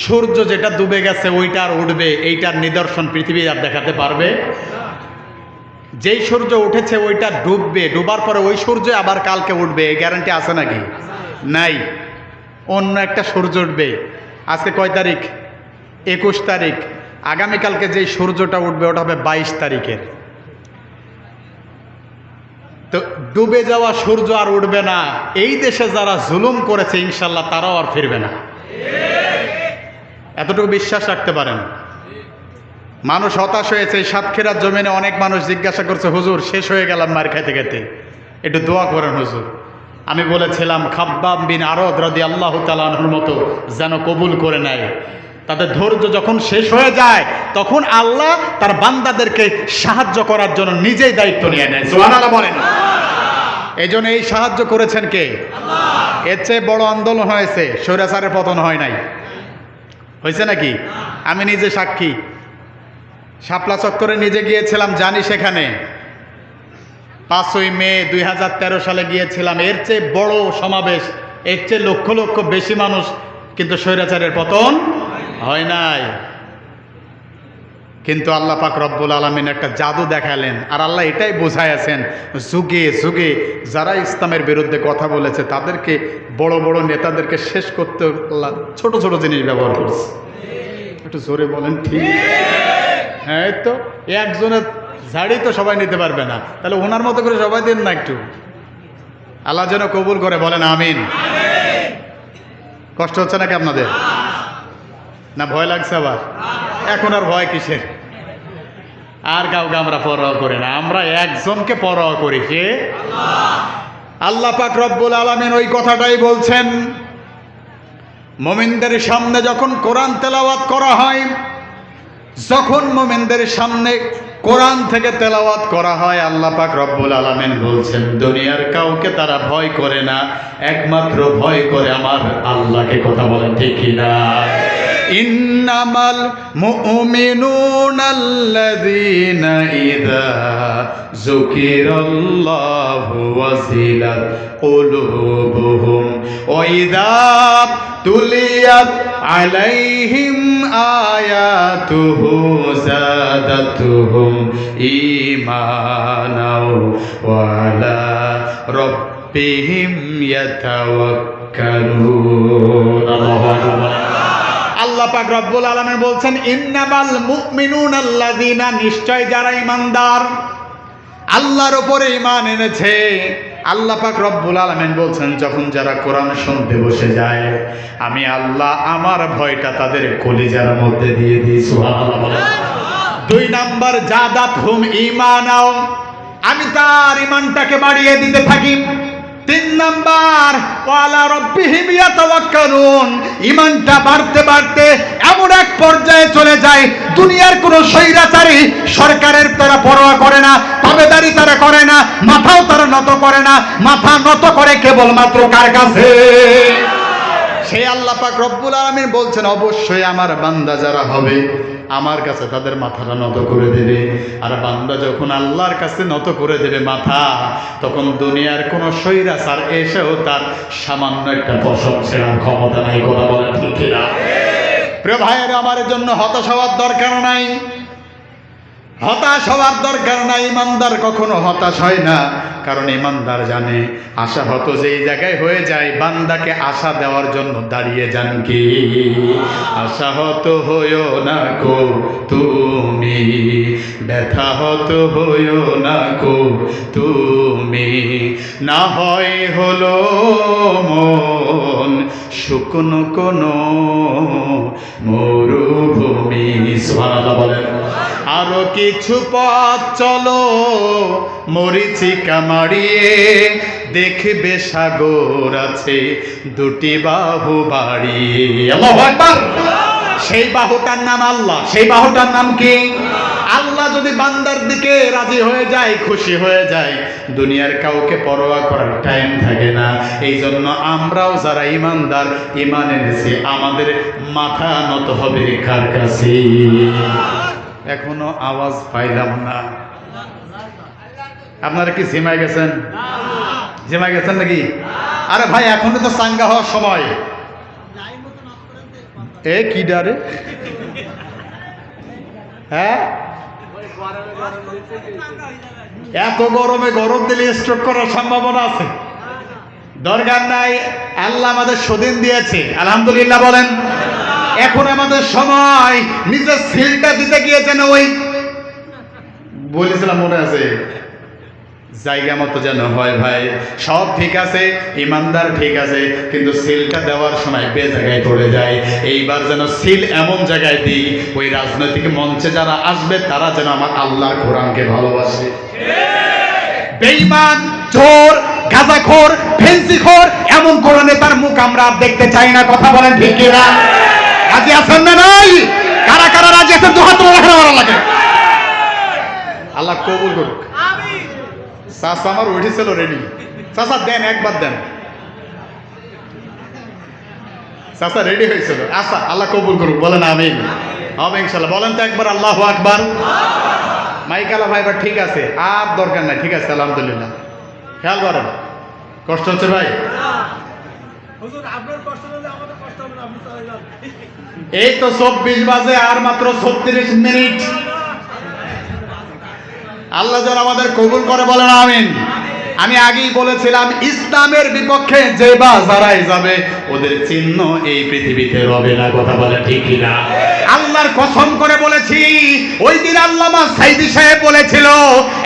সূর্য যেটা ডুবে গেছে ওইটা আর উঠবে, এইটার নিদর্শন পৃথিবী আর দেখাতে পারবে? যেই সূর্য উঠেছে ওইটা ডুববে, ডুবার পরে ওই সূর্য আবার কালকে উঠবে, এই গ্যারান্টি আছে নাকি? নাই। অন্য একটা সূর্য উঠবে। আজকে কয় তারিখ? 21 তারিখ। আগামীকালকে যেই সূর্যটা উঠবে ওটা হবে 22 তারিখের। তো ডুবে যাওয়া সূর্য আর উঠবে না। এই দেশে যারা জুলুম করেছে ইনশাল্লাহ তারাও আর ফিরবে না। এতটুকু বিশ্বাস রাখতে পারেন। মানুষ হতাশ হয়েছে। এই সাতক্ষীরার জমিনে অনেক মানুষ জিজ্ঞাসা করছে, হুজুর শেষ হয়ে গেলাম মার খাইতে খাইতে, একটু দোয়া করেন হুজুর। আমি বলেছিলাম খাব্বাব বিন আরদ রাদিয়াল্লাহু তাআলা আনহুর মতো যেন কবুল করে নেয়। তাদের ধৈর্য যখন শেষ হয়ে যায় তখন আল্লাহ তার বান্দাদেরকে সাহায্য করার জন্য নিজেই দায়িত্ব নিয়ে নেয়। সুবহানাল্লাহ বলেন। এই জন্য এই সাহায্য করেছেন কে? আল্লাহ। এর চেয়ে বড় আন্দোলন হয়েছে, স্বৈরাচারের পতন হয় নাই। হয়েছে নাকি? আমি নিজে সাক্ষী। শাপলা চত্বরে নিজে গিয়েছিলাম, জানি সেখানে 5ই মে 2013 সালে গিয়েছিলাম। এর চেয়ে বড় সমাবেশ, এর চেয়ে লক্ষ লক্ষ বেশি মানুষ, কিন্তু স্বৈরাচারের পতন হয় নাই। কিন্তু আল্লাহ পাক রব্বুল আলামিন একটা জাদু দেখালেন। আর আল্লাহ এটাই বোঝাইয়াছেন, যুগে যুগে যারা ইসলামের বিরুদ্ধে কথা বলেছে তাদেরকে, বড় বড় নেতাদেরকে শেষ করতে আল্লাহ ছোট ছোট জিনিস ব্যবহার করছে। একটু জোরে বলেন ঠিক? হ্যাঁ, তো একজনের ঝাড়ি তো সবাই নিতে পারবে না, তাহলে ওনার মতো করে সবাই দিন না একটু। আল্লাহ যেন কবুল করে, বলেন আমিন। কষ্ট হচ্ছে নাকি আপনাদের? না ভয় লাগছে আবার? এখন আর ভয় কিসের? আর কাউকে আমরা পরোয়া করি না, আমরা একজনকে পরোয়া করি, কে? আল্লাহ পাক রব্বুল আলামিন ওই কথাটাই বলছেন। মুমিনদের সামনে যখন কোরআন তেলাওয়াত করা হয়, যখন মুমিনদের সামনে কোরআন থেকে তেলাওয়াত করা হয়, আল্লাহ পাক রব্বুল আলামিন বলছেন দুনিয়ার কাউকে তারা ভয় করে না, একমাত্র ভয় করে আমার আল্লাহকে। কথা বলেন ঠিক কিনা? ইন্নামাল মুমিনুনাল্লাযীনা ইযা যুকিরাল্লাহু ওয়াজিলাত কুলুবুহুম ওয়া ইযা তুলিয়াত আলাইহিম আয়াতুহু যাদাতুহুম ঈমানাও ওয়া আলা রাব্বিহিম ইয়াতাওয়াক্কালুন। আল্লাহু আকবার। আল্লাহ পাক রব্বুল আলামিন বলছেন ইন্নামাল মুমিনুনাল্লাযীনা, নিশ্চয় যারা ঈমানদার, আল্লাহর উপরে ঈমান এনেছে। আল্লাহ পাক রব্বুল আলামিন বলছেন যখন যারা কোরআন শুনতে বসে যায়, আমি আল্লাহ আমার ভয়টা তাদের কলিজার মধ্যে দিয়ে দিই। সুবহানাল্লাহ বলেন। 2 নাম্বার যাদাতহুম ঈমানাও, আমি তার ঈমানটাকে বাড়িয়ে দিতে থাকি। 3 নাম্বার ওয়ালা রাব্বিহিম ইয়াতাওয়াক্কালুন, ঈমানটা বাড়তে বাড়তে এমন এক পর্যায়ে চলে যায় দুনিয়ার কোনো স্বৈরাচারী সরকারের তারা পরোয়া করে না, তাবেদারি তারা করে না, মাথাও তারা নত করে না। মাথা নত করে কেবলমাত্র কার কাছে? সেই আল্লাহ পাক রব্বুল আলামিন বলছেন অবশ্যই আমার বান্দা যারা হবে আমার কাছে তাদের মাথাটা নত করে দেবে। আর বান্দা যখন আল্লাহর কাছে নত করে দেবে মাথা, তখন দুনিয়ার কোনো স্বৈরাচার এসেও তার সামান্য একটা পশম ছেড়ার ক্ষমতা নাই। কথা বলেন ঠিক কিনা? প্রিয় ভাইয়েরা, আমার জন্য হতাশ হওয়ার দরকার নাই, হতাশ হওয়ার দরকার নাই। ইমানদার কখনো হতাশ হয় না, কারণ ইমানদার জানে আশাহত যেই জায়গায় হয়ে যায় বান্দাকে আশা দেওয়ার জন্য দাঁড়িয়ে যান কি? আশাহত হইও না কো তুমি, ব্যথাহত হইও না কো তুমি, না হয় হলো মন শুকনো কোনো মরুভূমি। সুবহানাল্লাহ বলেন। আরো কিছু পথ চলো মরিচিকা মারিয়ে, দেখবে সাগর আছে 2টি বাহু বাড়িয়ে। আল্লাহু আকবার। সেই বাহুটার নাম আল্লাহ। সেই বাহুটার নাম কি? আল্লাহ যদি বান্দার দিকে রাজি হয়ে যায়, খুশি হয়ে যায়, দুনিয়ার কাউকে পরোয়া করার টাইম থাকে না। এই জন্য আমরাও যারা ইমানদার, ইমান এনেছি, আমাদের মাথা নত হবে কার কাছে? এখনো আওয়াজ পাইলাম না। আপনারা কি ঝিমাই গেছেন? ঝিমাই গেছেন নাকি? আরে ভাই, এখনো তো চাঙ্গা হওয়ার সময়। এ কি ডারে? হ্যাঁ, এত গরমে গরম দিলে স্ট্রোক করার সম্ভাবনা আছে। দরকার নাই, আল্লাহ আমাদের স্বাধীন দিয়েছে, আলহামদুলিল্লাহ বলেন। এখন আমাদের সময় নিজের সিলটা দিতে গিয়েছেন, ওই বলেছিলাম মনে আছে, জায়গা মতো যেন হয় ভাই। সব ঠিক আছে, ইমানদার ঠিক আছে, কিন্তু সিলটা দেওয়ার সময় বে জায়গায় পড়ে যায়। এইবার যেন সিল এমন জায়গায় দিই, ওই রাজনৈতিক মঞ্চে যারা আসবে তারা যেন আমার আল্লাহর কোরআনকে ভালোবাসে। বেঈমান, চোর, গাঁজাখোর, ফেন্সিখোর এমন কোন নেতার মুখ আমরা আর দেখতে চাই না। কথা বলেন ঠিক কিনা? রাজি আছেন না নাই? কারা কারা রাজি আছেন দুহাত তুলে রাখা ভালো লাগে। আল্লাহ কবুল করুক। চাচা আমার উঠেছিল রেডি। চাচা দেন, একবার দেন। চাচা রেডি হয়েছিল। আচ্ছা, আল্লাহ কবুল করুক, বলেন আমিন। হবে ইনশাল্লাহ। বলেন তো একবার আল্লাহু আকবার। মাইকালা ভাই এবার ঠিক আছে, আর দরকার নাই, ঠিক আছে আলহামদুলিল্লাহ। খেয়াল করেন, কষ্ট হচ্ছে ভাই? এই তো 24 বাজে, আর মাত্র 36 মিনিট। আল্লাহ যেন আমাদের কবুল করে, বলেন আমিন। আমি আগেই বলেছিলাম, ইসলামের বিপক্ষে যে বা যারাই যাবে ওদের চিহ্ন এই পৃথিবীতে রবে না। কথা বলে ঠিক কিনা? আল্লাহর কসম করে বলেছি, ওই দিন আল্লামা সাইদি সাহেব বলেছিল,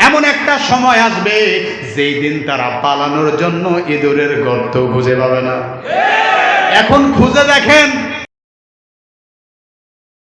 এমন একটা সময় আসবে যেই দিন তারা পালানোর জন্য ইঁদুরের গর্ত খুঁজে পাবে না। এখন খুঁজে দেখেন,